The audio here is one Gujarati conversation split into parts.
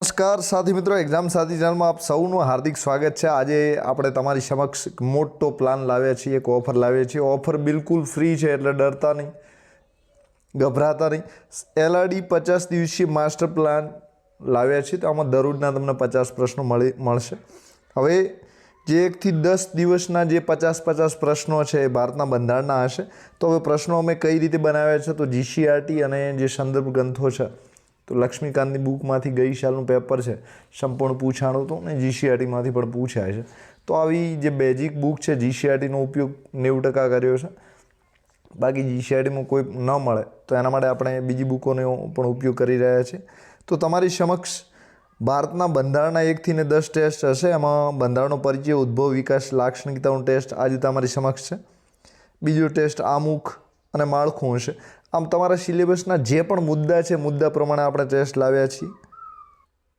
નમસ્કાર સાથી મિત્રો, એક્ઝામ સાથી ચેનલમાં આપ સૌનું હાર્દિક સ્વાગત છે। આજે આપણે તમારી સમક્ષ એક મોટો પ્લાન લાવ્યા છીએ, એક ઓફર લાવ્યા છીએ। ઓફર બિલકુલ ફ્રી છે, એટલે ડરતા નહીં, ગભરાતા નહીં। LRD 50 દિવસીય માસ્ટર પ્લાન લાવ્યા છીએ, તો આમાં દરરોજના તમને 50 પ્રશ્નો મળશે। હવે જે 1 થી 10 દિવસના જે 50 પ્રશ્નો છે એ ભારતના બંધારણના હશે। તો હવે પ્રશ્નો અમે કઈ રીતે બનાવ્યા છે, તો GCRT અને જે સંદર્ભ ગ્રંથો છે, તો લક્ષ્મીકાંતની બુકમાંથી ગઈ સાલનું પેપર છે, સંપૂર્ણ પૂછાણું હતું ને GCRTમાંથી પણ પૂછાય છે। તો આવી જે બેઝિક બુક છે GCRTનો ઉપયોગ 90% કર્યો છે। બાકી GCRTમાં કોઈ ન મળે તો એના માટે આપણે બીજી બુકોનો પણ ઉપયોગ કરી રહ્યા છીએ। તો તમારી સમક્ષ ભારતના બંધારણના 1 થી 10 ટેસ્ટ હશે। એમાં બંધારણનો પરિચય, ઉદ્ભવ, વિકાસ, લાક્ષણિકતાનું ટેસ્ટ આજે તમારી સમક્ષ છે। બીજો ટેસ્ટ આમુખ અને માળખું હશે। આમ તમારા સિલેબસના જે પણ મુદ્દા છે, મુદ્દા પ્રમાણે આપણે ટેસ્ટ લાવ્યા છીએ।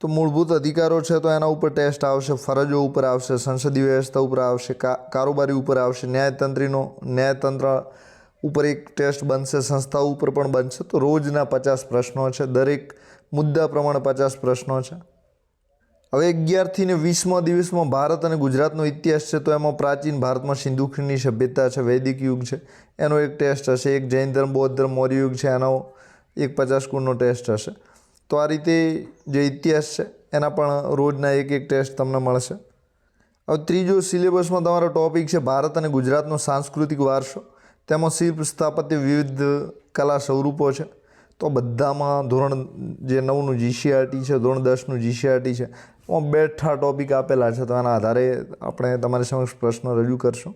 તો મૂળભૂત અધિકારો છે તો એના ઉપર ટેસ્ટ આવશે, ફરજો ઉપર આવશે, સંસદીય વ્યવસ્થા ઉપર આવશે, કારોબારી ઉપર આવશે, ન્યાયતંત્ર ઉપર એક ટેસ્ટ બનશે, સંસ્થાઓ ઉપર પણ બનશે। તો રોજના 50 પ્રશ્નો છે, દરેક મુદ્દા પ્રમાણે 50 પ્રશ્નો છે। હવે 11 થી 20મા દિવસમાં ભારત અને ગુજરાતનો ઇતિહાસ છે, તો એમાં પ્રાચીન ભારતમાં સિંધુ ખીણની સભ્યતા છે, વૈદિક યુગ છે, એનો એક ટેસ્ટ હશે। એક જૈન ધર્મ, બૌદ્ધ ધર્મ, મૌર્ય યુગ છે, એનો એક 50 ગુણનો ટેસ્ટ હશે। તો આ રીતે જે ઇતિહાસ છે એના પણ રોજના એક ટેસ્ટ તમને મળશે। હવે ત્રીજો સિલેબસમાં તમારો ટોપિક છે ભારત અને ગુજરાતનો સાંસ્કૃતિક વારસો, તેમાં શિલ્પ, સ્થાપત્ય, વિવિધ કલા સ્વરૂપો છે। તો બધામાં ધોરણ જે 9નું GCRT છે, ધોરણ 10નું GCRT છે, એમાં બેઠા ટોપિક આપેલા છે, તો આના આધારે આપણે તમારી સમક્ષ પ્રશ્નો રજૂ કરશું।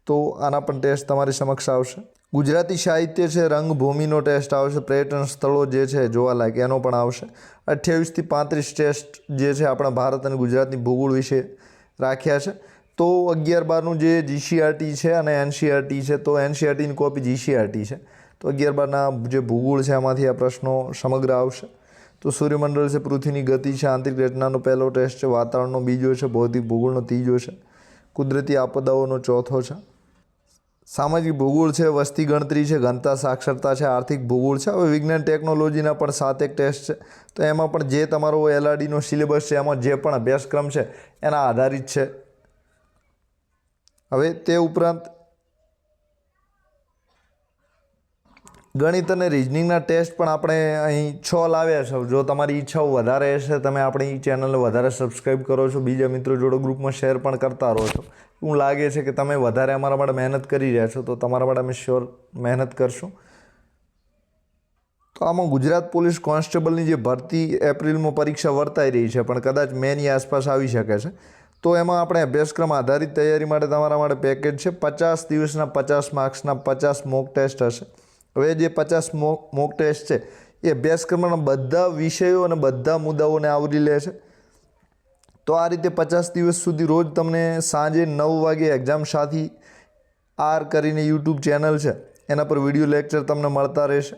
તો આના પણ ટેસ્ટ તમારી સમક્ષ આવશે। ગુજરાતી સાહિત્ય છે, રંગભૂમિનો ટેસ્ટ આવશે, પર્યટન સ્થળો જે છે જોવાલાયક એનો પણ આવશે। 28 થી 35 ટેસ્ટ જે છે આપણા ભારત અને ગુજરાતની ભૂગોળ વિશે રાખ્યા છે। તો 11-12નું જે GCRT છે અને NCERT છે, તો NCERTની કોપી GCRT છે, તો 11-12ના જે ભૂગોળ છે એમાંથી આ પ્રશ્નો સમગ્ર આવશે। તો સૂર્યમંડળ છે, પૃથ્વીની ગતિ છે, આંતરિક રચનાનો પહેલો ટેસ્ટ છે, વાતાવરણનો બીજો છે, ભૌતિક ભૂગોળનો ત્રીજો છે, કુદરતી આપદાઓનો ચોથો છે, સામાજિક ભૂગોળ છે, વસ્તી ગણતરી છે, ઘનતા, સાક્ષરતા છે, આર્થિક ભૂગોળ છે। હવે વિજ્ઞાન ટેકનોલોજીના પણ 7 ટેસ્ટ છે, તો એમાં પણ જે તમારો LRDનો સિલેબસ છે એમાં જે પણ અભ્યાસક્રમ છે એના આધારિત છે। હવે તે ઉપરાંત ગણિત અને રિઝનિંગના ટેસ્ટ પણ આપણે અહીં 6 લાવ્યા છે। જો તમારી ઈચ્છાઓ વધારે હશે, તમે આપણી ચેનલને વધારે સબસ્ક્રાઈબ કરો છો, બીજા મિત્રો જોડે ગ્રુપમાં શેર પણ કરતા રહો છો, એવું લાગે છે કે તમે વધારે અમારા માટે મહેનત કરી રહ્યા છો, તો તમારા માટે અમે શ્યોર મહેનત કરશું। તો આમાં ગુજરાત પોલીસ કોન્સ્ટેબલની જે ભરતી એપ્રિલમાં પરીક્ષા વર્તાઈ રહી છે, પણ કદાચ મેની આસપાસ આવી શકે છે। તો એમાં આપણે અભ્યાસક્રમ આધારિત તૈયારી માટે તમારા માટે પેકેજ છે। 50 દિવસના 50 માર્ક્સના 50 મોક ટેસ્ટ હશે। હવે જે 50 મોક ટેસ્ટ છે એ અભ્યાસક્રમના બધા વિષયો અને બધા મુદ્દાઓને આવરી લે છે। તો આ રીતે 50 દિવસ સુધી રોજ તમને સાંજે 9 વાગે એક્ઝામ સાથી આર કરીને YouTube ચેનલ છે એના પર વિડીયો લેક્ચર તમને મળતા રહેશે।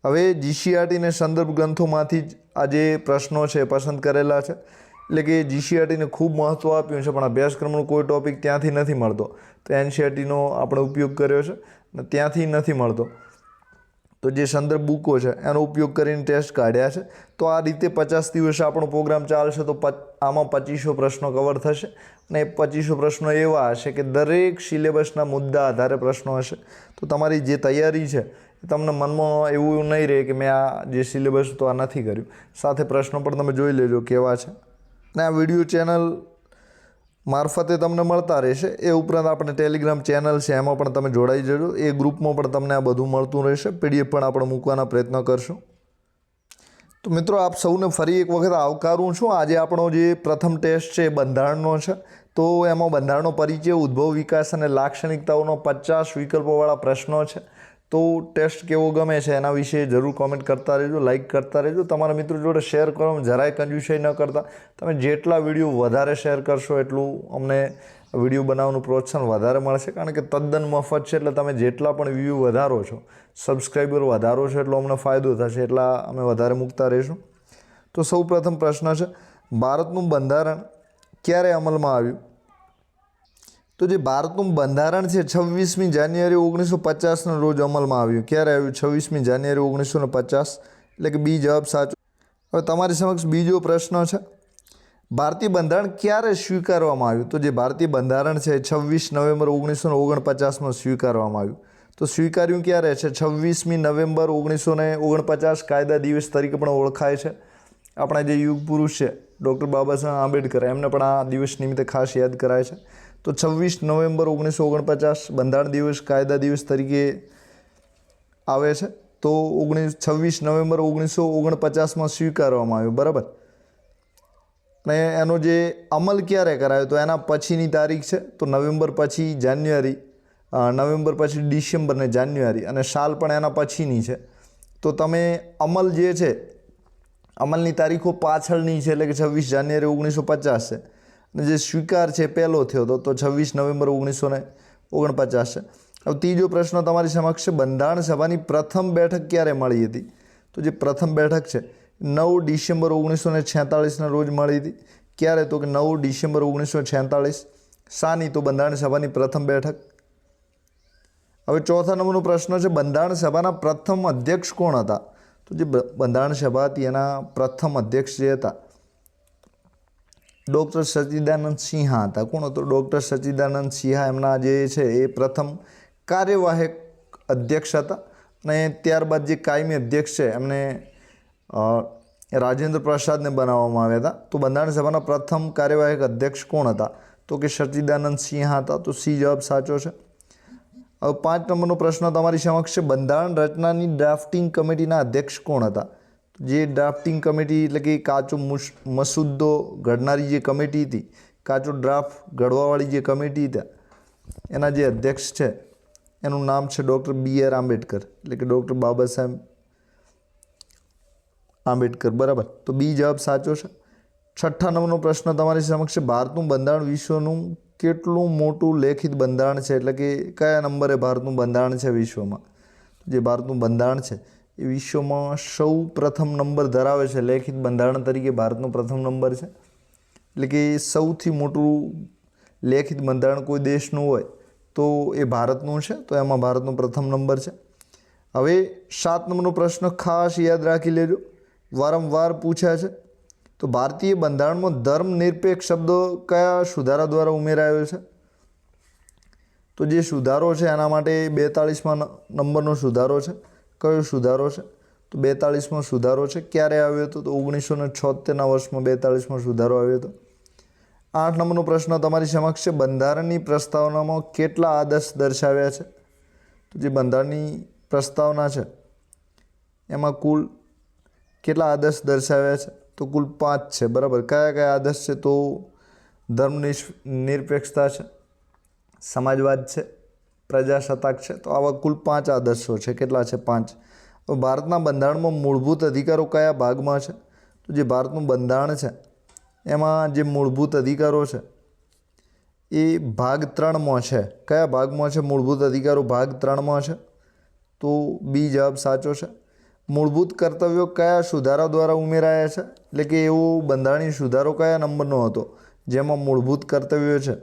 હવે GCRT ને સંદર્ભ ગ્રંથોમાંથી જ આ જે પ્રશ્નો છે પસંદ કરેલા છે, એટલે કે GCRTને ખૂબ મહત્ત્વ આપ્યું છે, પણ અભ્યાસક્રમનો કોઈ ટૉપિક ત્યાંથી નથી મળતો, તો NCERTનો આપણે ઉપયોગ કર્યો છે ને ત્યાંથી નથી મળતો, તો જે સંદર્ભ બુકો છે એનો ઉપયોગ કરીને ટેસ્ટ કાઢ્યા છે। તો આ રીતે 50 દિવસ આપણો પ્રોગ્રામ ચાલશે। તો આમાં 2500 પ્રશ્નો કવર થશે, અને એ 2500 પ્રશ્નો એવા હશે કે દરેક સિલેબસના મુદ્દા આધારે પ્રશ્નો હશે। તો તમારી જે તૈયારી છે તમને મનમાં એવું નહીં રહે કે મેં આ જે સિલેબસ તો આ નથી કર્યું, સાથે પ્રશ્નો પણ તમે જોઈ લેજો કેવા છે, અને આ વિડીયો ચેનલ મારફતે તમને મળતા રહેશે। એ ઉપરાંત આપણે ટેલિગ્રામ ચેનલ છે એમાં પણ તમે જોડાઈ જજો, એ ગ્રુપમાં પણ તમને આ બધું મળતું રહેશે। PDF પણ આપણે મૂકવાના પ્રયત્ન કરશું। તો મિત્રો, આપ સૌને ફરી એક વખત આવકારું છું। આજે આપણો જે પ્રથમ ટેસ્ટ છે એ બંધારણનો છે, તો એમાં બંધારણનો પરિચય, ઉદ્ભવ, વિકાસ અને લાક્ષણિકતાઓનો 50 વિકલ્પોવાળા પ્રશ્નો છે। તો ટેસ્ટ કેવો ગમે છે એના વિશે જરૂર કોમેન્ટ કરતા રહેજો, લાઇક કરતા રહેજો, તમારા મિત્રો જોડે શેર કરો, જરાય કંજૂસાઈ ન કરતા। તમે જેટલા વિડીયો વધારે શેર કરશો એટલું અમને વિડીયો બનાવવાનું પ્રોત્સાહન વધારે મળશે, કારણ કે તદ્દન મફત છે, એટલે તમે જેટલા પણ વ્યૂ વધારો છો, સબસ્ક્રાઈબર વધારો છો, એટલો અમને ફાયદો થશે, એટલા અમે વધારે મૂકતા રહીશું। તો સૌ પ્રથમ પ્રશ્ન છે, ભારતનું બંધારણ ક્યારે અમલમાં આવ્યું? તો જે ભારતનું બંધારણ છે 26મી જાન્યુઆરી 1950ના રોજ અમલમાં આવ્યું। ક્યારે આવ્યું? 26મી જાન્યુઆરી 1950, એટલે કે બી જવાબ સાચો। હવે તમારી સમક્ષ બીજો પ્રશ્ન છે, ભારતીય બંધારણ ક્યારે સ્વીકારવામાં આવ્યું? તો જે ભારતીય બંધારણ છે 26 નવેમ્બર 1949માં સ્વીકારવામાં આવ્યું. તો સ્વીકાર્યું ક્યારે છે? 26મી નવેમ્બર 1949 કાયદા દિવસ તરીકે પણ ઓળખાય છે. આપણા જે યુગ પુરુષ છે ડૉક્ટર બાબા સાહેબ આંબેડકર, એમને પણ આ દિવસ નિમિત્તે ખાસ યાદ કરાય છે. તો 26 નવેમ્બર 1949 બંધારણ દિવસ કાયદા દિવસ તરીકે આવે છે. તો 26 નવેમ્બર 1949માં સ્વીકારવામાં આવ્યું, બરાબર. અને એનો જે અમલ ક્યારે કરાયો? તો એના પછીની તારીખ છે. તો નવેમ્બર પછી જાન્યુઆરી, નવેમ્બર પછી ડિસેમ્બર ને જાન્યુઆરી, અને સાલ પણ એના પછીની છે. તો તમે અમલ જે છે, અમલની તારીખો પાછળની છે, એટલે કે 26 જાન્યુઆરી 1950 છે. અને જે સ્વીકાર છે પહેલો થયો હતો તો 26 નવેમ્બર 1949 છે. હવે ત્રીજો પ્રશ્ન તમારી સમક્ષ છે, બંધારણ સભાની પ્રથમ બેઠક ક્યારે મળી હતી? તો જે પ્રથમ બેઠક છે 9 ડિસેમ્બર 1946ના રોજ મળી હતી. ક્યારે? તો કે 9 ડિસેમ્બર 1946. શાની? તો બંધારણ સભાની પ્રથમ બેઠક. હવે ચોથા નંબરનો પ્રશ્ન છે, બંધારણ સભાના પ્રથમ અધ્યક્ષ કોણ હતા? તો જે બંધારણ સભા હતી એના પ્રથમ અધ્યક્ષ જે હતા ડૉક્ટર સચ્ચિદાનંદ સિન્હા હતા. કોણ હતો? ડૉક્ટર સચ્ચિદાનંદ સિન્હા એમના જે છે એ પ્રથમ કાર્યવાહક અધ્યક્ષ હતા. અને ત્યારબાદ જે કાયમી અધ્યક્ષ છે એમને રાજેન્દ્ર પ્રસાદને બનાવવામાં આવ્યા હતા. તો બંધારણ સભાના પ્રથમ કાર્યવાહક અધ્યક્ષ કોણ હતા? તો કે સચ્ચિદાનંદ સિન્હા હતા. તો સી જવાબ સાચો છે. હવે 5 નંબરનો પ્રશ્ન તમારી સમક્ષ છે, બંધારણ રચનાની ડ્રાફ્ટિંગ કમિટીના અધ્યક્ષ કોણ હતા? જે ડ્રાફ્ટિંગ કમિટી એટલે કે કાચો મસુદ્દો ઘડનારી જે કમિટી હતી, કાચો ડ્રાફ્ટ ઘડવાવાળી જે કમિટી હતા, એના જે અધ્યક્ષ છે એનું નામ છે ડૉક્ટર B.R. આંબેડકર, એટલે કે ડૉક્ટર બાબા સાહેબ આંબેડકર, બરાબર. તો બી જવાબ સાચો છે. 6થા નંબરનો પ્રશ્ન તમારી સમક્ષ છે, ભારતનું બંધારણ વિશ્વનું કેટલું મોટું લેખિત બંધારણ છે? એટલે કે કયા નંબરે ભારતનું બંધારણ છે વિશ્વમાં? જે ભારતનું બંધારણ છે એ વિશ્વમાં સૌ પ્રથમ નંબર ધરાવે છે. લેખિત બંધારણ તરીકે ભારતનો પ્રથમ નંબર છે. એટલે કે સૌથી મોટું લેખિત બંધારણ કોઈ દેશનું હોય તો એ ભારતનું છે. તો એમાં ભારતનો પ્રથમ નંબર છે. હવે 7 નંબરનો પ્રશ્ન ખાસ યાદ રાખી લેજો, વારંવાર પૂછ્યા છે. તો ભારતીય બંધારણમાં ધર્મનિરપેક્ષ શબ્દ કયા સુધારા દ્વારા ઉમેરાયો છે? તો જે સુધારો છે એના માટે 42મા નંબરનો સુધારો છે. કયો સુધારો છે? તો 42મો સુધારો છે. ક્યારે આવ્યો હતો? તો 1976ના વર્ષમાં 42મો સુધારો આવ્યો હતો. 8 નંબરનો પ્રશ્ન તમારી સમક્ષ છે, બંધારણની પ્રસ્તાવનામાં કેટલા આદર્શ દર્શાવ્યા છે? તો જે બંધારણની પ્રસ્તાવના છે એમાં કુલ કેટલા આદર્શ દર્શાવ્યા છે? તો કુલ 5 છે, બરાબર. કયા કયા આદર્શ છે? તો ધર્મ નિરપેક્ષતા છે, સમાજવાદ છે, પ્રજાસત્તાક છે. તો આવા કુલ 5 આદર્શો છે. કેટલા છે? 5. હવે ભારતના બંધારણમાં મૂળભૂત અધિકારો કયા ભાગમાં છે? તો જે ભારતનું બંધારણ છે એમાં જે મૂળભૂત અધિકારો છે એ ભાગ 3માં છે. કયા ભાગમાં છે મૂળભૂત અધિકારો? ભાગ 3માં છે. તો બી જવાબ સાચો છે. મૂળભૂત કર્તવ્યો કયા સુધારા દ્વારા ઉમેરાયા છે? એટલે કે એવો બંધારણીય સુધારો કયા નંબરનો હતો જેમાં મૂળભૂત કર્તવ્યો છે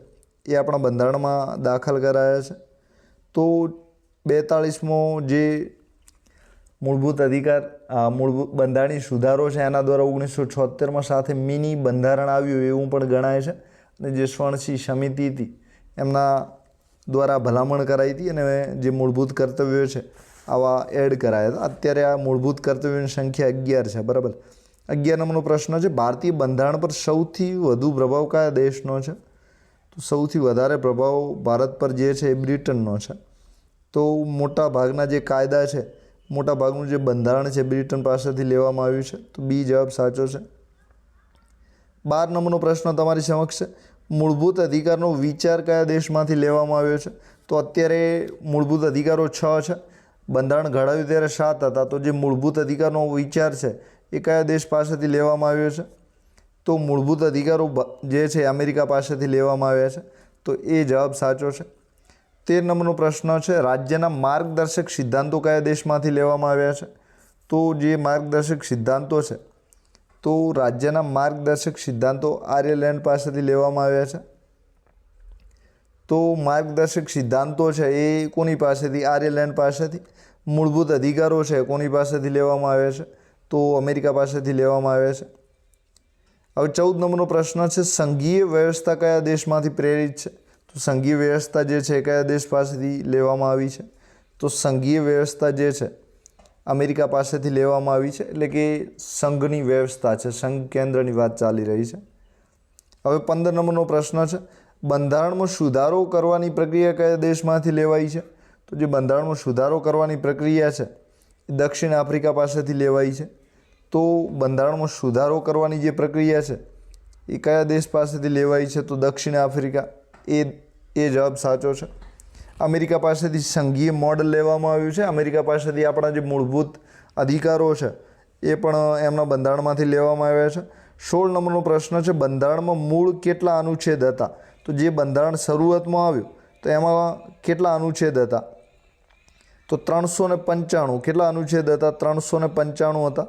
એ આપણા બંધારણમાં દાખલ કરાયા છે? તો 42મો જે મૂળભૂત અધિકાર મૂળભૂત બંધારણીય સુધારો છે એના દ્વારા 1976માં સાથે મિની બંધારણ આવ્યું એવું પણ ગણાય છે. અને જે સ્વર્ણસિંહ સમિતિ હતી એમના દ્વારા ભલામણ કરાઈ હતી અને જે મૂળભૂત કર્તવ્યો છે આવા એડ કરાયા હતા. અત્યારે આ મૂળભૂત કર્તવ્યોની સંખ્યા 11 છે, બરાબર. 11 નંબરનો પ્રશ્ન છે, ભારતીય બંધારણ પર સૌથી વધુ પ્રભાવ કયા દેશનો છે? તો સૌથી વધારે પ્રભાવ ભારત પર જે છે એ બ્રિટનનો છે. તો મોટા ભાગના જે કાયદા છે, મોટા ભાગનું જે બંધારણ છે બ્રિટન પાસેથી લેવામાં આવ્યું છે. તો બી જવાબ સાચો છે. 12 નંબરનો પ્રશ્ન તમારી સમક્ષ છે, મૂળભૂત અધિકારનો વિચાર કયા દેશમાંથી લેવામાં આવ્યો છે? તો અત્યારે મૂળભૂત અધિકારો 6 છે. બંધારણ ઘડાયું ત્યારે 7 હતા. તો જે મૂળભૂત અધિકારનો વિચાર છે એ કયા દેશ પાસેથી લેવામાં આવ્યો છે? તો મૂળભૂત અધિકારો જે છે અમેરિકા પાસેથી લેવામાં આવ્યા છે. તો એ જવાબ સાચો છે. 13 નંબરનો પ્રશ્ન છે, રાજ્યના માર્ગદર્શક સિદ્ધાંતો કયા દેશમાંથી લેવામાં આવ્યા છે? તો જે માર્ગદર્શક સિદ્ધાંતો છે તો રાજ્યના માર્ગદર્શક સિદ્ધાંતો આયર્લેન્ડ પાસેથી લેવામાં આવ્યા છે. તો માર્ગદર્શક સિદ્ધાંતો છે એ કોની પાસેથી? આયર્લેન્ડ પાસેથી. મૂળભૂત અધિકારો છે કોની પાસેથી લેવામાં આવ્યા છે? તો અમેરિકા પાસેથી લેવામાં આવ્યા છે. હવે 14 નંબરનો પ્રશ્ન છે, સંઘીય વ્યવસ્થા કયા દેશમાંથી પ્રેરિત છે? તો સંઘીય વ્યવસ્થા જે છે એ કયા દેશ પાસેથી લેવામાં આવી છે? તો સંઘીય વ્યવસ્થા જે છે અમેરિકા પાસેથી લેવામાં આવી છે, એટલે કે સંઘની વ્યવસ્થા છે, સંઘ કેન્દ્રની વાત ચાલી રહી છે. હવે 15 નંબરનો પ્રશ્ન છે, બંધારણમાં સુધારો કરવાની પ્રક્રિયા કયા દેશમાંથી લેવાઈ છે? તો જે બંધારણમાં સુધારો કરવાની પ્રક્રિયા છે એ દક્ષિણ આફ્રિકા પાસેથી લેવાઈ છે. તો બંધારણમાં સુધારો કરવાની જે પ્રક્રિયા છે એ કયા દેશ પાસેથી લેવાઈ છે? તો દક્ષિણ આફ્રિકા. એ જવાબ સાચો છે. અમેરિકા પાસેથી સંઘીય મોડલ લેવામાં આવ્યું છે. અમેરિકા પાસેથી આપણા જે મૂળભૂત અધિકારો છે એ પણ એમના બંધારણમાંથી લેવામાં આવ્યા છે. 16 નંબરનો પ્રશ્ન છે, બંધારણમાં મૂળ કેટલા અનુચ્છેદ હતા? તો જે બંધારણ શરૂઆતમાં આવ્યું તો એમાં કેટલા અનુચ્છેદ હતા? તો 395. કેટલા અનુચ્છેદ હતા? 395 હતા.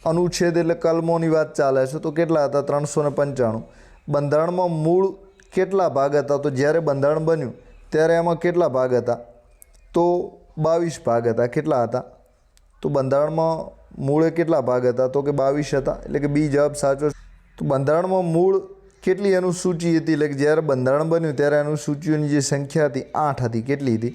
અનુચ્છેદ એટલે કલમોની વાત ચાલે છે, તો કેટલા હતા? 395. બંધારણમાં મૂળ કેટલા ભાગ હતા? તો જ્યારે બંધારણ બન્યું ત્યારે એમાં કેટલા ભાગ હતા? તો 22 ભાગ હતા. કેટલા હતા? તો બંધારણમાં મૂળે કેટલા ભાગ હતા? તો કે 22 હતા, એટલે કે બી જવાબ સાચો. તો બંધારણમાં મૂળ કેટલી અનુસૂચિ હતી? એટલે કે જ્યારે બંધારણ બન્યું ત્યારે અનુસૂચિઓની જે સંખ્યા હતી 8 હતી. કેટલી હતી?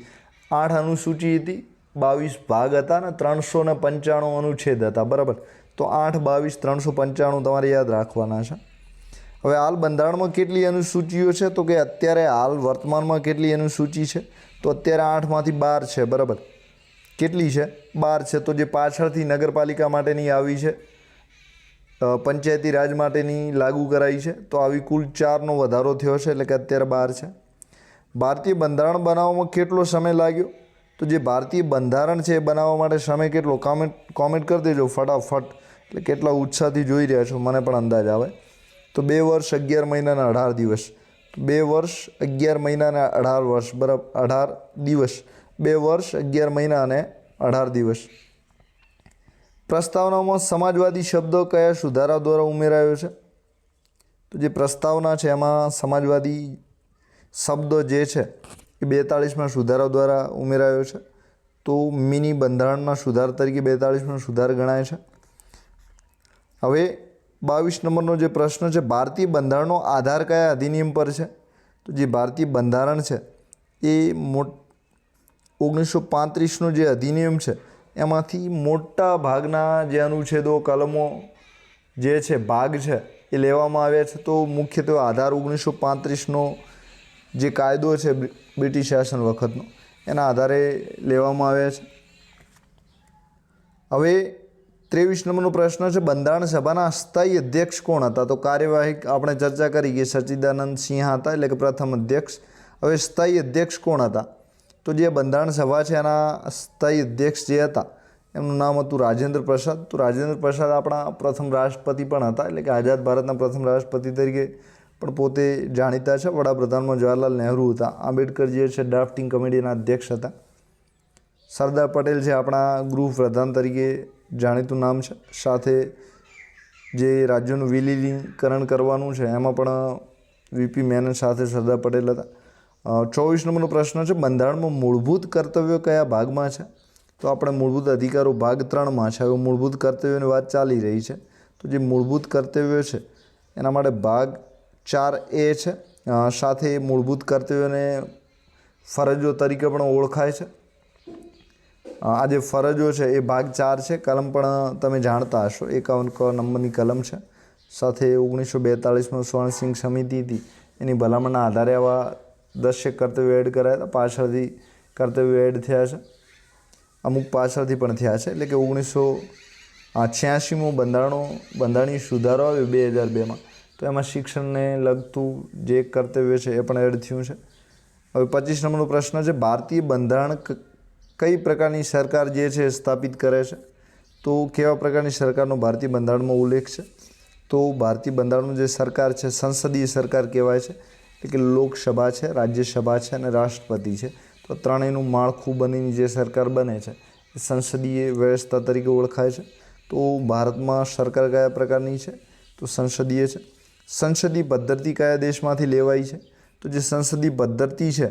8 અનુસૂચિ હતી, 22 ભાગ હતા અને 395 અનુચ્છેદ હતા. બરાબર. તો 8, 22, 395 તમારે યાદ રાખવાના છે. હવે હાલ બંધારણમાં કેટલી અનુસૂચિઓ છે? તો કે અત્યારે હાલ વર્તમાનમાં કેટલી અનુસૂચિ છે? તો અત્યારે 8માંથી 12 છે. બરાબર. કેટલી છે? 12 છે. તો જે પાછળથી નગરપાલિકા માટેની આવી છે, પંચાયતી રાજ માટેની લાગુ કરાઈ છે, તો આવી કુલ 4નો વધારો થયો છે, એટલે કે અત્યારે 12 છે. ભારતીય બંધારણ બનાવવામાં કેટલો સમય લાગ્યો? તો જે ભારતીય બંધારણ છે એ બનાવવા માટે સમય કેટલો? કોમેન્ટ કરી દેજો ફટાફટ. એટલે કેટલા ઉત્સાહથી જોઈ રહ્યા છો મને પણ અંદાજ આવે. તો 2 વર્ષ 11 મહિના અને 18 દિવસ. 2 વર્ષ 11 મહિના અને 18 વર્ષ. બરાબર. 18 દિવસ. 2 વર્ષ 11 મહિના અને 18 દિવસ. પ્રસ્તાવનામાં સમાજવાદી શબ્દ કયા સુધારા દ્વારા ઉમેરાયો છે? તો જે પ્રસ્તાવના છે એમાં સમાજવાદી શબ્દ જે છે એ 42માં સુધારા દ્વારા ઉમેરાયો છે. તો મિની બંધારણના સુધાર તરીકે 42માં સુધાર ગણાય છે. હવે 22 નંબરનો જે પ્રશ્ન છે, ભારતીય બંધારણનો આધાર કયા અધિનિયમ પર છે? તો જે ભારતીય બંધારણ છે એ 1935નો જે અધિનિયમ છે એમાંથી મોટા ભાગના જે અનુચ્છેદો, કલમો જે છે, ભાગ છે એ લેવામાં આવ્યા છે. તો મુખ્યત્વે આધાર 1935નો જે કાયદો છે બ્રિટિશ શાસન વખતનો, એના આધારે લેવામાં આવ્યા છે. હવે 23 નંબરનો પ્રશ્ન છે, બંધારણ સભાના અસ્થાયી અધ્યક્ષ કોણ હતા? તો કાર્યવાહી આપણે ચર્ચા કરી કે સચ્ચિદાનંદ સિંહ હતા, એટલે કે પ્રથમ અધ્યક્ષ. હવે સ્થાયી અધ્યક્ષ કોણ હતા? તો જે બંધારણ સભા છે એના સ્થાયી અધ્યક્ષ જે હતા એમનું નામ હતું રાજેન્દ્ર પ્રસાદ. તો રાજેન્દ્ર પ્રસાદ આપણા પ્રથમ રાષ્ટ્રપતિ પણ હતા, એટલે કે આઝાદ ભારતના પ્રથમ રાષ્ટ્રપતિ તરીકે પણ પોતે જાણીતા છે. વડાપ્રધાનમાં જવાહરલાલ નહેરુ હતા. આંબેડકર જે છે ડ્રાફ્ટિંગ કમિટીના અધ્યક્ષ હતા. સરદાર પટેલ છે આપણા ગૃહપ્રધાન તરીકે જાણીતું નામ છે. સાથે જે રાજ્યોનું વિલીનીકરણ કરવાનું છે એમાં પણ વીપી મેનન સાથે સરદાર પટેલ હતા. 24 નંબરનો પ્રશ્ન છે, બંધારણમાં મૂળભૂત કર્તવ્યો કયા ભાગમાં છે? તો આપણે મૂળભૂત અધિકારો ભાગ 3માં છે. હવે મૂળભૂત કર્તવ્યોની વાત ચાલી રહી છે, તો જે મૂળભૂત કર્તવ્યો છે એના માટે ભાગ 4A છે. સાથે મૂળભૂત કર્તવ્યોને ફરજો તરીકે પણ ઓળખાય છે. આ જે ફરજો છે એ ભાગ 4 છે. કલમ પણ તમે જાણતા હશો, 51 નંબરની કલમ છે. સાથે 1942માં સ્વર્ણસિંહ સમિતિ હતી એની ભલામણના આધારે આવા 10 કર્તવ્યો એડ કરાયા હતા. પાછળથી કર્તવ્યો એડ થયા છે, અમુક પાછળથી પણ થયા છે. એટલે કે 1986માં બંધારણીય સુધારો આવ્યો 2002માં, તો એમાં શિક્ષણને લગતું જે કર્તવ્ય છે એ પણ એડ થયું છે. હવે 25 નંબરનો પ્રશ્ન છે, ભારતીય બંધારણ કઈ પ્રકારની સરકાર જે છે સ્થાપિત કરે છે? તો કેવા પ્રકારની સરકારનો ભારતીય બંધારણમાં ઉલ્લેખ છે? તો ભારતીય બંધારણનું જે સરકાર છે સંસદીય સરકાર કહેવાય છે. એટલે કે લોકસભા છે, રાજ્યસભા છે અને રાષ્ટ્રપતિ છે. તો ત્રણેયનું માળખું બનીને જે સરકાર બને છે એ સંસદીય વ્યવસ્થા તરીકે ઓળખાય છે. તો ભારતમાં સરકાર કયા પ્રકારની છે? તો સંસદીય છે. સંસદીય પદ્ધતિ કયા દેશમાંથી લેવાઈ છે? તો જે સંસદીય પદ્ધતિ છે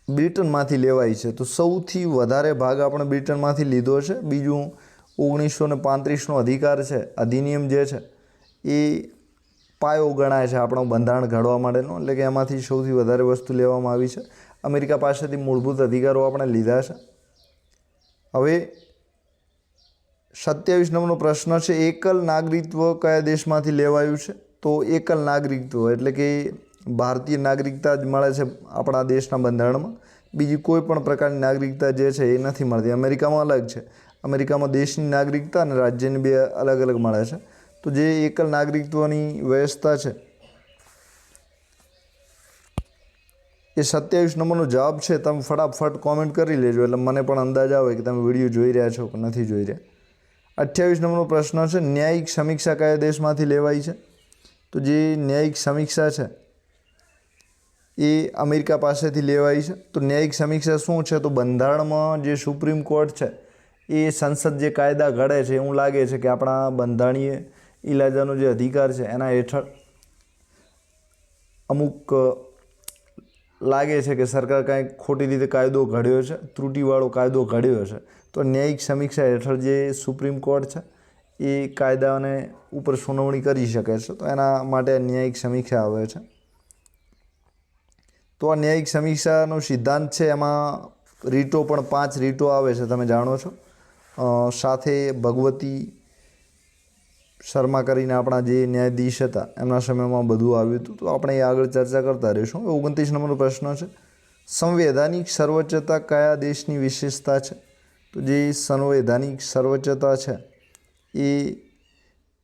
બ્રિટનમાંથી લેવાઈ છે. તો સૌથી વધારે ભાગ આપણે બ્રિટનમાંથી લીધો છે. બીજું 1935નો અધિકાર છે, અધિનિયમ જે છે એ પાયો ગણાય છે આપણું બંધારણ ઘડવા માટેનો, એટલે કે એમાંથી સૌથી વધારે વસ્તુ લેવામાં આવી છે. અમેરિકા પાસેથી મૂળભૂત અધિકારો આપણે લીધા છે. હવે 27 નંબરનો પ્રશ્ન છે, એકલ નાગરિકત્વ કયા દેશમાંથી લેવાયું છે? તો એકલ નાગરિકત્વ એટલે કે ભારતીય નાગરિકતા જ મળે છે આપણા દેશના બંધારણમાં. બીજી કોઈ પણ પ્રકારની નાગરિકતા જે છે એ નથી મળતી. અમેરિકામાં અલગ છે. અમેરિકામાં દેશની નાગરિકતા અને રાજ્યની બે અલગ અલગ મળે છે. તો જે એકલ નાગરિકત્વની વ્યવસ્થા છે એ 27 નંબરનો જવાબ છે. તમે ફટાફટ કોમેન્ટ કરી લેજો એટલે મને પણ અંદાજ આવે કે તમે વિડીયો જોઈ રહ્યા છો કે નથી જોઈ રહ્યા. 28 નંબરનો પ્રશ્ન છે, ન્યાયિક સમીક્ષા કયા દેશમાંથી લેવાઈ છે? તો જે ન્યાયિક સમીક્ષા છે એ અમેરિકા પાસેથી લેવાઈ છે. તો ન્યાયિક સમીક્ષા શું છે? તો બંધારણમાં જે સુપ્રીમ કોર્ટ છે એ સંસદ જે કાયદા ઘડે છે, એવું લાગે છે કે આપણા બંધારણીય ઇલાજાનો જે અધિકાર છે એના હેઠળ અમુક લાગે છે કે સરકાર કાંઈક ખોટી રીતે કાયદો ઘડ્યો છે, ત્રુટિવાળો કાયદો ઘડ્યો છે. તો ન્યાયિક સમીક્ષા હેઠળ જે સુપ્રીમ કોર્ટ છે એ કાયદાને ઉપર સુનાવણી કરી શકે છે. તો એના માટે ન્યાયિક સમીક્ષા આવે છે. તો આ ન્યાયિક સમીક્ષાનો સિદ્ધાંત છે એમાં રીતો પણ 5 રીતો આવે છે, તમે જાણો છો. સાથે ભગવતી શર્મા કરીને આપણા જે ન્યાયાધીશ હતા એમના સમયમાં બધું આવ્યું હતું. તો આપણે એ આગળ ચર્ચા કરતા રહીશું. 29 નંબરનો પ્રશ્ન છે, સંવૈધાનિક સર્વોચ્ચતા કયા દેશની વિશેષતા છે? તો જે સંવૈધાનિક સર્વોચ્ચતા છે એ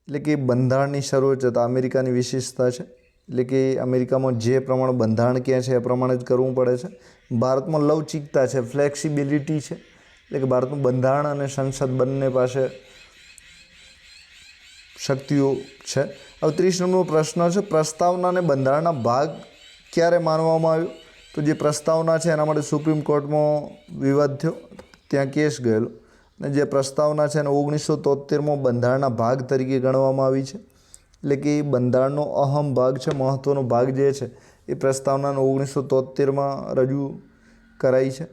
એટલે કે બંધારણની સર્વોચ્ચતા અમેરિકાની વિશેષતા છે. એટલે કે અમેરિકામાં જે પ્રમાણે બંધારણ કહે છે એ પ્રમાણે જ કરવું પડે છે. ભારતમાં લવચિકતા છે, ફ્લેક્સિબિલિટી છે. એટલે કે ભારતનું બંધારણ અને સંસદ બંને પાસે શક્તિઓ છે. હવે 30 નંબરનો પ્રશ્ન છે, પ્રસ્તાવનાને બંધારણના ભાગ ક્યારે માનવામાં આવ્યો? તો જે પ્રસ્તાવના છે એના માટે સુપ્રીમ કોર્ટમાં વિવાદ થયો, ત્યાં કેસ ગયેલો. અને જે પ્રસ્તાવના છે એને 1973માં બંધારણના ભાગ તરીકે ગણવામાં આવી છે. એટલે કે બંધારણનો અહમ ભાગ છે, મહત્ત્વનો ભાગ જે છે એ પ્રસ્તાવનાનો 1973માં રજૂ કરાઈ છે.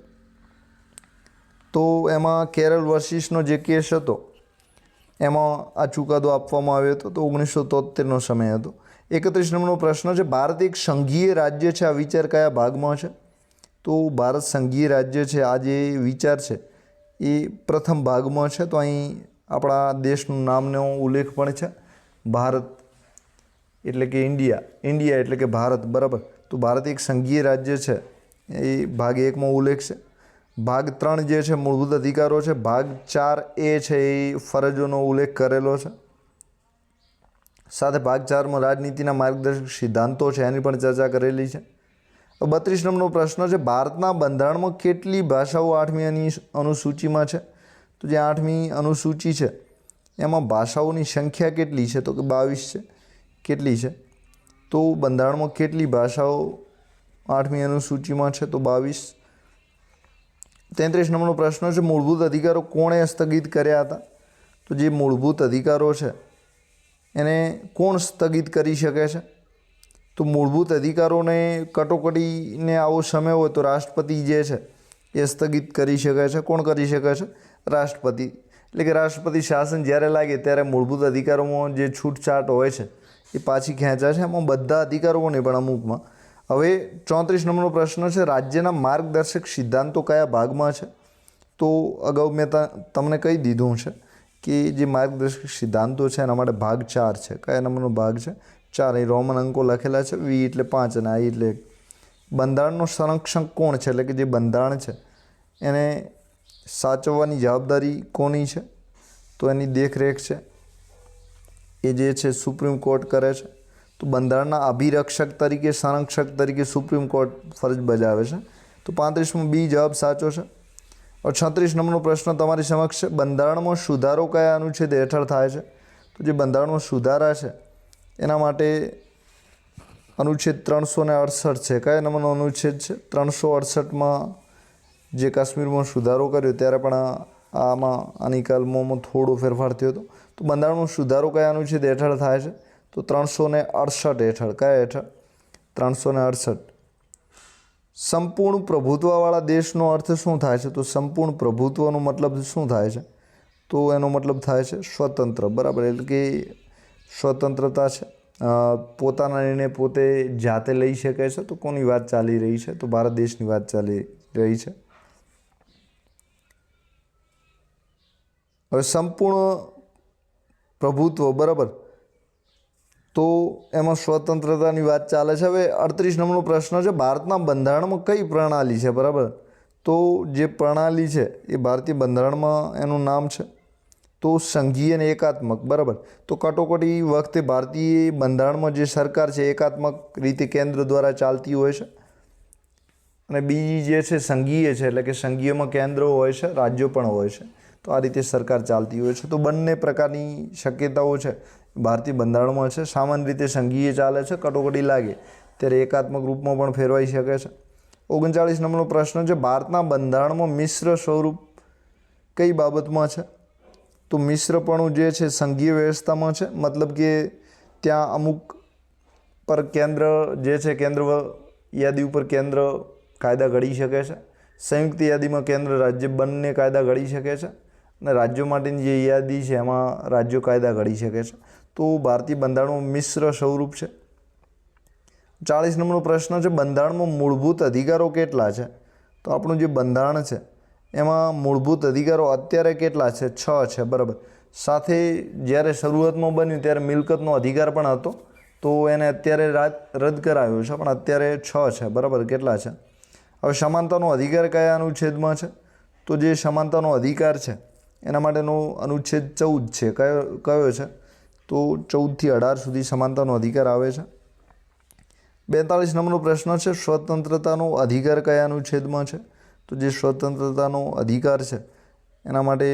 તો એમાં કેરલ વર્સિસનો જે કેસ હતો એમાં આ ચુકાદો આપવામાં આવ્યો હતો. તો 1973નો સમય હતો. 31 નંબરનો પ્રશ્ન છે, ભારત એક સંઘીય રાજ્ય છે, આ વિચાર કયા ભાગમાં છે? તો ભારત સંઘીય રાજ્ય છે, આ જે વિચાર છે એ પ્રથમ ભાગમાં છે. તો અહીં આપણા દેશનું નામનો ઉલ્લેખ પણ છે. ભારત એટલે કે ઇન્ડિયા, ઇન્ડિયા એટલે કે ભારત, બરાબર. તો ભારત એક સંઘીય રાજ્ય છે એ ભાગ 1માં ઉલ્લેખ છે. ભાગ 3 જે છે મૂળભૂત અધિકારો છે. ભાગ 4A છે એ ફરજોનો ઉલ્લેખ કરેલો છે. સાથે ભાગ 4માં રાજનીતિના માર્ગદર્શક સિદ્ધાંતો છે એની પણ ચર્ચા કરેલી છે. 32 નંબરનો પ્રશ્ન છે, ભારતના બંધારણમાં કેટલી ભાષાઓ 8મી અનુસૂચિમાં છે? તો જે 8મી અનુસૂચિ છે એમાં ભાષાઓની સંખ્યા કેટલી છે? તો કે 22 છે. કેટલી છે? તો બંધારણમાં કેટલી ભાષાઓ 8મી અનુસૂચિમાં છે? તો 22. 33 નંબરનો પ્રશ્ન છે, મૂળભૂત અધિકારો કોણે સ્થગિત કર્યા હતા? તો જે મૂળભૂત અધિકારો છે એને કોણ સ્થગિત કરી શકે છે? તો મૂળભૂત અધિકારોને કટોકટીને આવો સમય હોય તો રાષ્ટ્રપતિ જે છે એ સ્થગિત કરી શકે છે. કોણ કરી શકે છે? રાષ્ટ્રપતિ. એટલે કે રાષ્ટ્રપતિ શાસન જ્યારે લાગે ત્યારે મૂળભૂત અધિકારોમાં જે છૂટછાટ હોય છે એ પાછી ખેંચાય છે. એમાં બધા અધિકારો નહીં પણ અમુકમાં. હવે 34 નંબરનો પ્રશ્ન છે, રાજ્યના માર્ગદર્શક સિદ્ધાંતો કયા ભાગમાં છે? તો અગાઉ મેં તમને કહી દીધું છે કે જે માર્ગદર્શક સિદ્ધાંતો છે એના માટે ભાગ 4 છે. કયા નંબરનો ભાગ છે? 4. અહીં રોમન અંકો લખેલા છે, V એટલે 5 અને I એટલે 1. બંધારણનો સંરક્ષક કોણ છે? એટલે કે જે બંધારણ છે એને સાચવવાની જવાબદારી કોની છે? તો એની દેખરેખ છે એ જે છે સુપ્રીમ કોર્ટ કરે છે. તો બંધારણના અભિરક્ષક તરીકે, સંરક્ષક તરીકે સુપ્રીમ કોર્ટ ફરજ બજાવે છે. તો 35માં B જવાબ સાચો છે. 36 નંબરનો પ્રશ્ન તમારી સમક્ષ છે, બંધારણમાં સુધારો કયા અનુચ્છેદ હેઠળ થાય છે? તો જે બંધારણમાં સુધારા છે એના માટે અનુચ્છેદ 368 છે. કયા નંબરનો અનુચ્છેદ છે? 368માં જે કાશ્મીરમાં સુધારો કર્યો ત્યારે પણ આની કલમોમાં થોડો ફેરફાર થયો હતો. તો બંધારણમાં સુધારો કયા અનુચ્છેદ હેઠળ થાય છે? તો 368 હેઠળ. કયા હેઠળ? 368. સંપૂર્ણ પ્રભુત્વવાળા દેશનો અર્થ શું થાય છે? તો સંપૂર્ણ પ્રભુત્વનો મતલબ શું થાય છે? તો એનો મતલબ થાય છે સ્વતંત્ર, બરાબર. એટલે કે સ્વતંત્રતા છે, પોતાના નિર્ણય પોતે જાતે લઈ શકે છે. તો કોની વાત ચાલી રહી છે? તો ભારત દેશની વાત ચાલી રહી છે. હવે સંપૂર્ણ પ્રભુત્વ, બરાબર, તો એમાં સ્વતંત્રતાની વાત ચાલે છે. હવે 38 નંબરનો પ્રશ્ન છે, ભારતના બંધારણમાં કઈ પ્રણાલી છે? બરાબર, તો જે પ્રણાલી છે એ ભારતીય બંધારણમાં એનું નામ છે તો સંઘીય અને એકાત્મક, બરાબર. તો કટોકટી વખતે ભારતીય બંધારણમાં જે સરકાર છે એકાત્મક રીતે કેન્દ્ર દ્વારા ચાલતી હોય છે, અને બીજી જે છે સંઘીય છે, એટલે કે સંઘીયમાં કેન્દ્ર હોય છે, રાજ્યો પણ હોય છે. તો આ રીતે સરકાર ચાલતી હોય છે. તો બંને પ્રકારની શક્યતાઓ છે ભારતીય બંધારણમાં છે. સામાન્ય રીતે સંઘીય ચાલે છે, કટોકટી લાગે ત્યારે એકાત્મક રૂપમાં પણ ફેરવાઈ શકે છે. 39 નંબરનો પ્રશ્ન છે, ભારતના બંધારણમાં મિશ્ર સ્વરૂપ કઈ બાબતમાં છે? તો મિશ્રપણું જે છે સંઘીય વ્યવસ્થામાં છે, મતલબ કે ત્યાં અમુક પર કેન્દ્ર જે છે, કેન્દ્ર યાદી ઉપર કેન્દ્ર કાયદા ઘડી શકે છે, સંયુક્ત યાદીમાં કેન્દ્ર રાજ્ય બંને કાયદા ઘડી શકે છે, અને રાજ્યો માટેની જે યાદી છે એમાં રાજ્યો કાયદા ઘડી શકે છે. તો ભારતીય બંધારણમાં મિશ્ર સ્વરૂપ છે. 40 નંબરનો પ્રશ્ન છે, બંધારણમાં મૂળભૂત અધિકારો કેટલા છે? તો આપણું જે બંધારણ છે એમાં મૂળભૂત અધિકારો અત્યારે કેટલા છે? 6 છે, બરાબર. સાથે જ્યારે શરૂઆતમાં બન્યું ત્યારે મિલકતનો અધિકાર પણ હતો, તો એને અત્યારે રદ કરાયો છે, પણ અત્યારે 6 છે, બરાબર. કેટલા છે? હવે સમાનતાનો અધિકાર કયા અનુચ્છેદમાં છે? તો જે સમાનતાનો અધિકાર છે એના માટેનો અનુચ્છેદ 14 છે. કયો છે? તો 14 થી 18 સુધી સમાનતાનો અધિકાર આવે છે. 42 નંબરનો પ્રશ્ન છે, સ્વતંત્રતાનો અધિકાર કયા અનુચ્છેદમાં છે? તો જે સ્વતંત્રતાનો અધિકાર છે એના માટે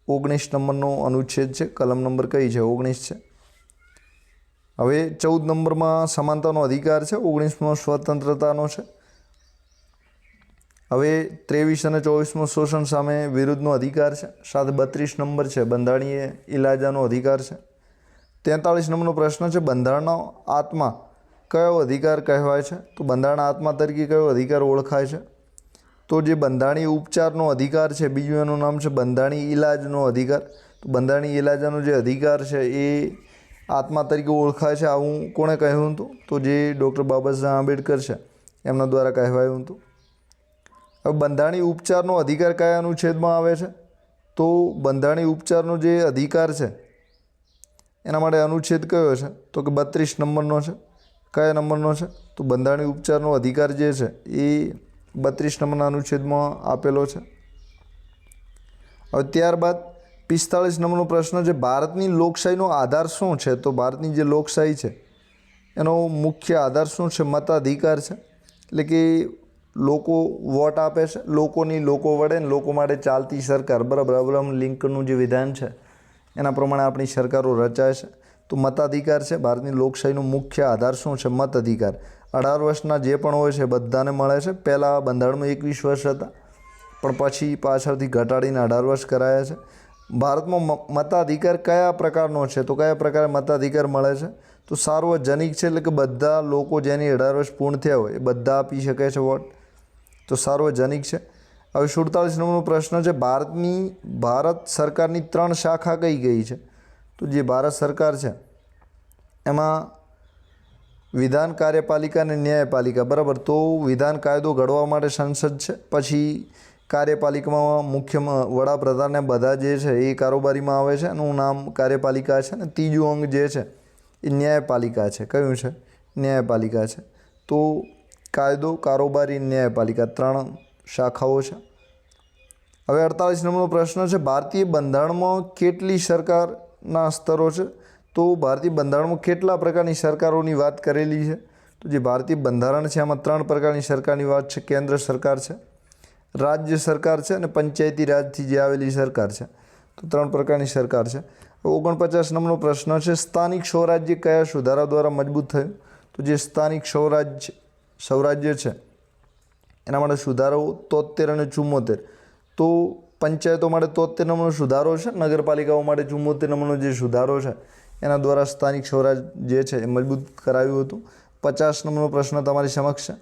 19 નંબરનો અનુચ્છેદ છે. કલમ નંબર કઈ છે? 19 છે. હવે 14 નંબરમાં સમાનતાનો અધિકાર છે, 19માં સ્વતંત્રતાનો છે. હવે 23 અને 24માં શોષણ સામે વિરુદ્ધનો અધિકાર છે. સાથે 32 નંબર છે, બંધારણીય ઇલાજાનો અધિકાર છે. 43 નંબરનો પ્રશ્ન છે, બંધારણનો આત્મા કયો અધિકાર કહેવાય છે? તો બંધારણના આત્મા તરીકે કયો અધિકાર ઓળખાય છે? તો જે બંધારણીય ઉપચારનો અધિકાર છે, બીજું એનું નામ છે બંધારણીય ઇલાજનો અધિકાર. તો બંધારણીય ઇલાજાનો જે અધિકાર છે એ આત્મા તરીકે ઓળખાય છે. આવું કોણે કહ્યું હતું? તો જે ડૉક્ટર બાબા સાહેબ આંબેડકર છે એમના દ્વારા કહેવાયું હતું. હવે બંધારણીય ઉપચારનો અધિકાર કયા અનુચ્છેદમાં આવે છે? તો બંધારણીય ઉપચારનો જે અધિકાર છે એના માટે અનુચ્છેદ કયો છે? તો કે 32 નંબરનો છે. કયા નંબરનો છે? તો બંધારણીય ઉપચારનો અધિકાર જે છે એ 32 નંબરના અનુચ્છેદમાં આપેલો છે. હવે ત્યારબાદ 45 નંબરનો પ્રશ્ન છે, ભારતની લોકશાહીનો આધાર શું છે? તો ભારતની જે લોકશાહી છે એનો મુખ્ય આધાર શું છે? મતાધિકાર છે. એટલે કે લોકો વોટ આપે છે, લોકો વડે ને લોકો માટે ચાલતી સરકાર, બરાબર. અબ્રાહમ લિંકનનું જે વિધાન છે એના પ્રમાણે આપણી સરકારો રચાય છે. તો મતાધિકાર છે. ભારતની લોકશાહીનો મુખ્ય આધાર શું છે? મત અધિકાર. 18 વર્ષના જે પણ હોય છે બધાને મળે છે. પહેલાં બંધારણમાં 21 વર્ષ હતા, પણ પછી પાછળથી ઘટાડીને 18 વર્ષ કરાયા છે. ભારતમાં મતાધિકાર કયા પ્રકારનો છે? તો કયા પ્રકારે મતાધિકાર મળે છે? તો સાર્વજનિક છે, એટલે કે બધા લોકો જેની 18 વર્ષ પૂર્ણ થયા હોય એ બધા આપી શકે છે વોટ. તો સાર્વજનિક છે. હવે 47 નંબરનો પ્રશ્ન છે, ભારત સરકારની 3 શાખા કઈ છે? તો જે ભારત સરકાર છે એમાં વિધાન, કાર્યપાલિકા અને ન્યાયપાલિકા, બરાબર. તો વિધાન કાયદો ઘડવા માટે સંસદ છે, પછી કાર્યપાલિકામાં મુખ્ય વડાપ્રધાનને બધા જે છે એ કારોબારીમાં આવે છે, એનું નામ કાર્યપાલિકા છે. અને ત્રીજું અંગ જે છે એ ન્યાયપાલિકા છે. કયું છે? ન્યાયપાલિકા છે. તો કાયદો, કારોબારી, ન્યાયપાલિકા 3 શાખાઓ છે. હવે 48 નંબરનો પ્રશ્ન છે, ભારતીય બંધારણમાં કેટલી સરકારના સ્તરો છે? તો ભારતીય બંધારણમાં કેટલા પ્રકારની સરકારોની વાત કરેલી છે? તો જે ભારતીય બંધારણ છે એમાં 3 પ્રકારની સરકારની વાત છે. કેન્દ્ર સરકાર છે, રાજ્ય સરકાર છે, અને પંચાયતી રાજથી જે આવેલી સરકાર છે. તો 3 પ્રકારની સરકાર છે. 49 નંબરનો પ્રશ્ન છે, સ્થાનિક સ્વરાજ્ય કયા સુધારા દ્વારા મજબૂત થયું? તો જે સ્થાનિક સ્વરાજ્ય છે એના માટે સુધારો 73 અને 74. તો પંચાયતો માટે 73 નંબરનો સુધારો છે, નગરપાલિકાઓ માટે 74 નંબરનો જે સુધારો છે એના દ્વારા સ્થાનિક સ્વરાજ જે છે એ મજબૂત કરાવ્યું હતું. 50 નંબરનો પ્રશ્ન તમારી સમક્ષ છે,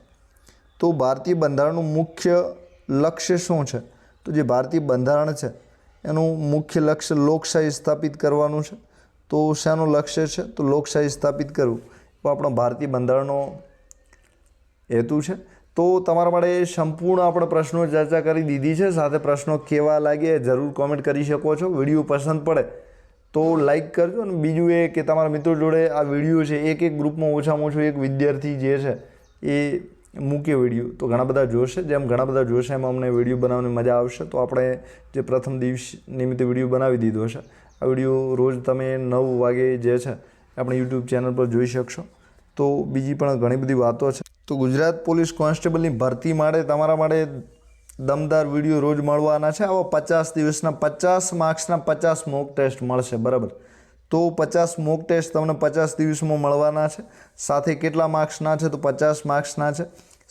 તો ભારતીય બંધારણનું મુખ્ય લક્ષ્ય શું છે? તો જે ભારતીય બંધારણ છે એનું મુખ્ય લક્ષ્ય લોકશાહી સ્થાપિત કરવાનું છે. તો શાનું લક્ષ્ય છે? તો લોકશાહી સ્થાપિત કરવું તો આપણો ભારતીય બંધારણનો હેતુ છે. તો તમારા માટે સંપૂર્ણ આપણે પ્રશ્નો ચર્ચા કરી દીધી છે. સાથે પ્રશ્નો કેવા લાગે જરૂર કોમેન્ટ કરી શકો છો. વિડીયો પસંદ પડે તો લાઈક કરજો. અને બીજું એ કે તમારા મિત્રો જોડે આ વિડીયો છે એક ગ્રુપમાં ઓછામાં ઓછું એક વિદ્યાર્થી જે છે એ મૂકે વિડીયો તો ઘણા બધા જોશે. જેમ ઘણા બધા જોશે એમ અમને વિડીયો બનાવવાની મજા આવશે. તો આપણે જે પ્રથમ દિવસ નિમિત્તે વિડીયો બનાવી દીધો છે, આ વિડીયો રોજ તમે 9 વાગે જે છે આપણે યુટ્યુબ ચેનલ પર જોઈ શકશો. તો બીજી પણ ઘણી બધી વાતો છે. તો ગુજરાત પોલીસ કોન્સ્ટેબલની ભરતી માટે તમારા માટે દમદાર વિડીયો રોજ મળવાના છે. આવા 50 દિવસના 50 માર્ક્સના 50 મોક ટેસ્ટ મળશે, બરાબર. તો 50 મોક ટેસ્ટ તમને 50 દિવસમાં મળવાના છે. સાથે કેટલા માર્ક્સના છે? તો 50 માર્ક્સના છે.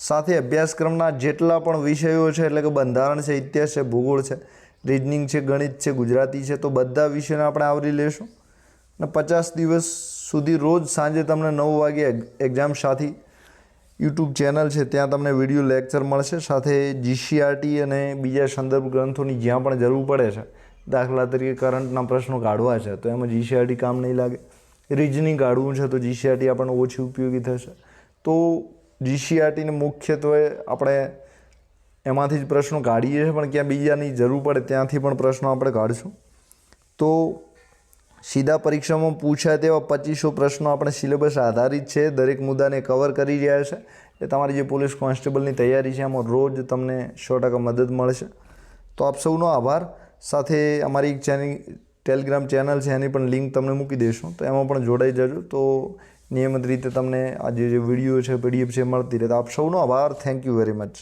સાથે અભ્યાસક્રમના જેટલા પણ વિષયો છે, એટલે કે બંધારણ છે, ઇતિહાસ છે, ભૂગોળ છે, રીઝનિંગ છે, ગણિત છે, ગુજરાતી છે, તો બધા વિષયોને આપણે આવરી લેશું. અને 50 દિવસ સુધી રોજ સાંજે તમને 9 વાગે એક્ઝામ સાથી યુટ્યુબ ચેનલ છે ત્યાં તમને વિડીયો લેક્ચર મળશે. સાથે જીસીઆરટી અને બીજા સંદર્ભ ગ્રંથોની જ્યાં પણ જરૂર પડે છે, દાખલા તરીકે કરંટના પ્રશ્નો કાઢવા છે તો એમાં જીસીઆરટી કામ નહીં લાગે. રિઝનિંગ કાઢવું છે તો જીસીઆરટી આપણને ઓછી ઉપયોગી થશે. તો જીસીઆરટીને મુખ્યત્વે આપણે એમાંથી જ પ્રશ્નો કાઢીએ છીએ, પણ ક્યાં બીજાની જરૂર પડે ત્યાંથી પણ પ્રશ્નો આપણે કાઢીશું. તો સીધા પરીક્ષામાં પૂછાય તેવા 2500 પ્રશ્નો આપણે સિલેબસ આધારિત છે, દરેક મુદ્દાને કવર કરી રહ્યા છે. એ તમારી જે પોલીસ કોન્સ્ટેબલની તૈયારી છે એમાં રોજ તમને 100% મદદ મળશે. તો આપ સૌનો આભાર. સાથે અમારી એક ટેલિગ્રામ ચેનલ છે એની પણ લિંક તમને મૂકી દઈશું, તો એમાં પણ જોડાઈ જજો. તો નિયમિત રીતે તમને આ જે વિડીયો છે, પીડીએફ છે મળતી રહે. તો આપ સૌનો આભાર. Thank you very much.